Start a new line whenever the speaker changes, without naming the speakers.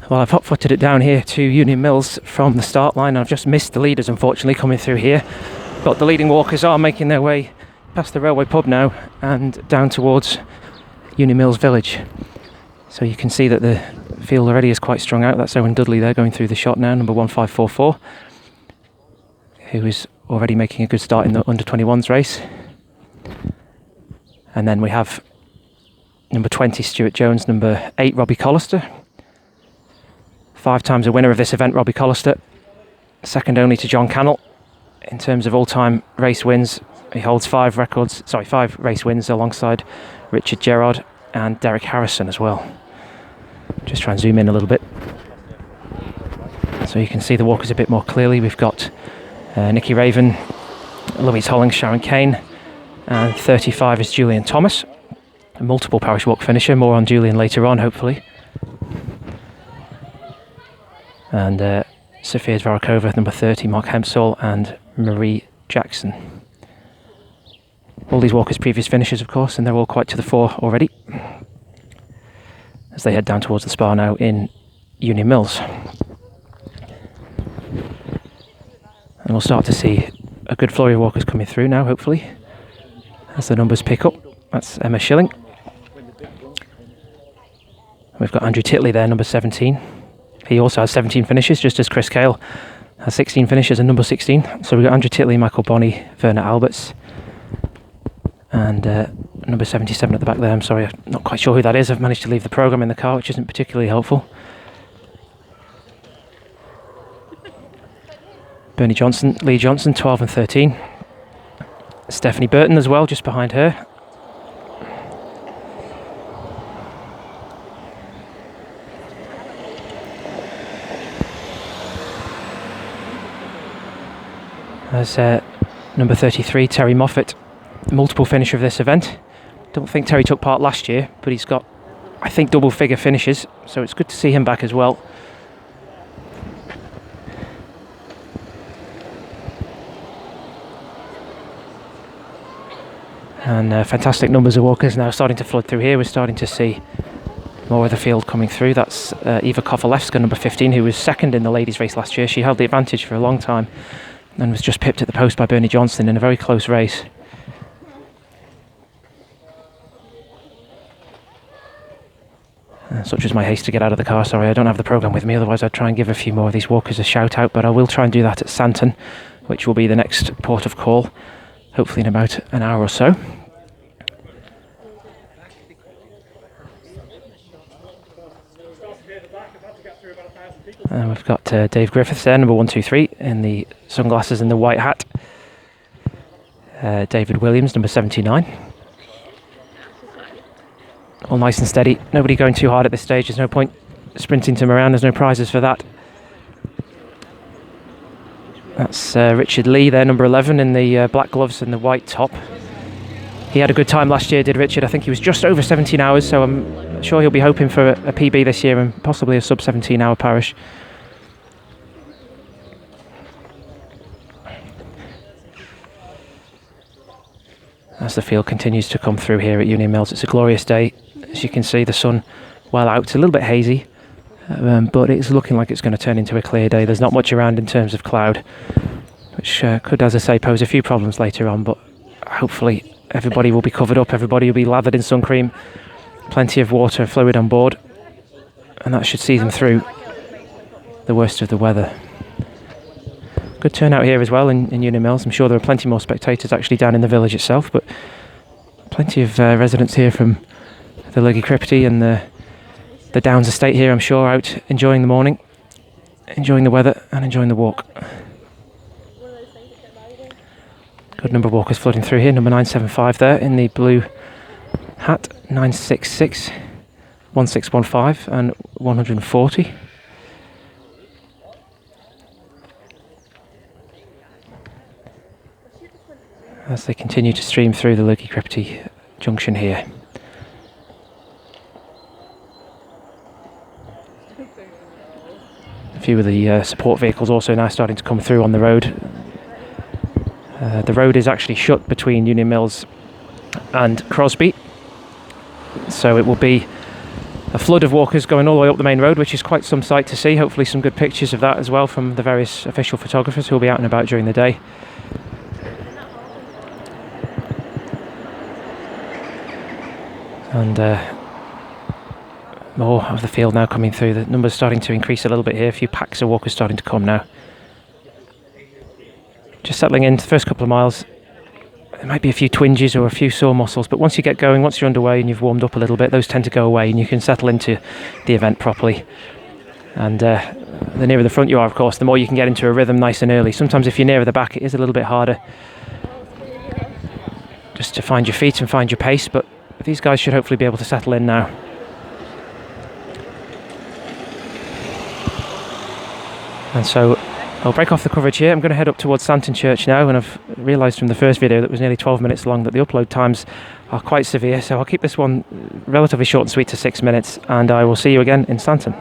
Well, I've hot-footed it down here to Union Mills from the start line. I've just missed the leaders, unfortunately, coming through here. But the leading walkers are making their way past the railway pub now and down towards Union Mills village. So you can see that the field already is quite strung out. That's Owen Dudley there going through the shot now, number 1544, who is already making a good start in the under-21s race. And then we have number 20 Stuart Jones, number 8 Robbie Collister. 5 times a winner of this event, Robbie Collister, second only to John Cannell in terms of all-time race wins. He holds 5 race wins alongside Richard Gerard and Derek Harrison as well. Just try and zoom in a little bit so you can see the walkers a bit more clearly. We've got Nicky Raven, Louise Hollings, Sharon Kane, and 35 is Julian Thomas, a multiple Parish Walk finisher. More on Julian later on, hopefully. And Sophia Zvarakova, number 30, Mark Hempsall, and Marie Jackson. All these walkers previous finishers, of course, and they're all quite to the fore already as they head down towards the Spa now in Union Mills. And we'll start to see a good flurry of walkers coming through now, hopefully, as the numbers pick up. That's Emma Schilling. We've got Andrew Titley there, number 17. He also has 17 finishes, just as Chris Cale has 16 finishes and number 16. So we've got Andrew Titley, Michael Bonney, Werner Alberts, and number 77 at the back there. I'm sorry, I'm not quite sure who that is. I've managed to leave the programme in the car, which isn't particularly helpful. Bernie Johnson, Lee Johnson, 12 and 13. Stephanie Burton as well, just behind her. There's number 33, Terry Moffat, multiple finisher of this event. Don't think Terry took part last year, but he's got, I think, double figure finishes, so it's good to see him back as well. And fantastic numbers of walkers now starting to flood through here. We're starting to see more of the field coming through. That's Eva Kovalevska, number 15, who was second in the ladies' race last year. She held the advantage for a long time and was just pipped at the post by Bernie Johnson in a very close race. Such was my haste to get out of the car. Sorry, I don't have the programme with me, otherwise I'd try and give a few more of these walkers a shout out, but I will try and do that at Santon, which will be the next port of call, hopefully in about an hour or so. And we've got Dave Griffiths there, number 123, in the sunglasses and the white hat. David Williams, number 79. All nice and steady. Nobody going too hard at this stage. There's no point sprinting to around. There's no prizes for that. That's Richard Lee there, number 11, in the black gloves and the white top. He had a good time last year, did Richard. I think he was just over 17 hours, so I'm sure he'll be hoping for a PB this year and possibly a sub 17 hour Parish. As the field continues to come through here at Union Mills, it's a glorious day. As you can see, the sun well out. It's a little bit hazy, but it's looking like it's going to turn into a clear day. There's not much around in terms of cloud, which could, as I say, pose a few problems later on, but hopefully everybody will be covered up, everybody will be lathered in sun cream, plenty of water and fluid on board, and that should see them through the worst of the weather. Good turnout here as well in Union Mills. I'm sure there are plenty more spectators actually down in the village itself, but plenty of residents here from the Lurgy Crypty and the Downs estate here, I'm sure, out enjoying the morning, enjoying the weather and enjoying the walk. Good number of walkers flooding through here. Number 975 there in the blue hat, 966, 1615 and 140. As they continue to stream through the Lurgy Crypty junction here. A few of the support vehicles also now starting to come through on the road. The road is actually shut between Union Mills and Crosby, so it will be a flood of walkers going all the way up the main road, which is quite some sight to see. Hopefully some good pictures of that as well from the various official photographers who will be out and about during the day. And more of the field now coming through. The numbers starting to increase a little bit here. A few packs of walkers starting to come now. Just settling in the first couple of miles. There might be a few twinges or a few sore muscles, but once you get going, once you're underway and you've warmed up a little bit, those tend to go away and you can settle into the event properly. And the nearer the front you are, of course, the more you can get into a rhythm nice and early. Sometimes if you're nearer the back, it is a little bit harder just to find your feet and find your pace, but these guys should hopefully be able to settle in now. And so I'll break off the coverage here. I'm going to head up towards Santon Church now, and I've realised from the first video that was nearly 12 minutes long that the upload times are quite severe, so I'll keep this one relatively short and sweet to 6 minutes, and I will see you again in Santon.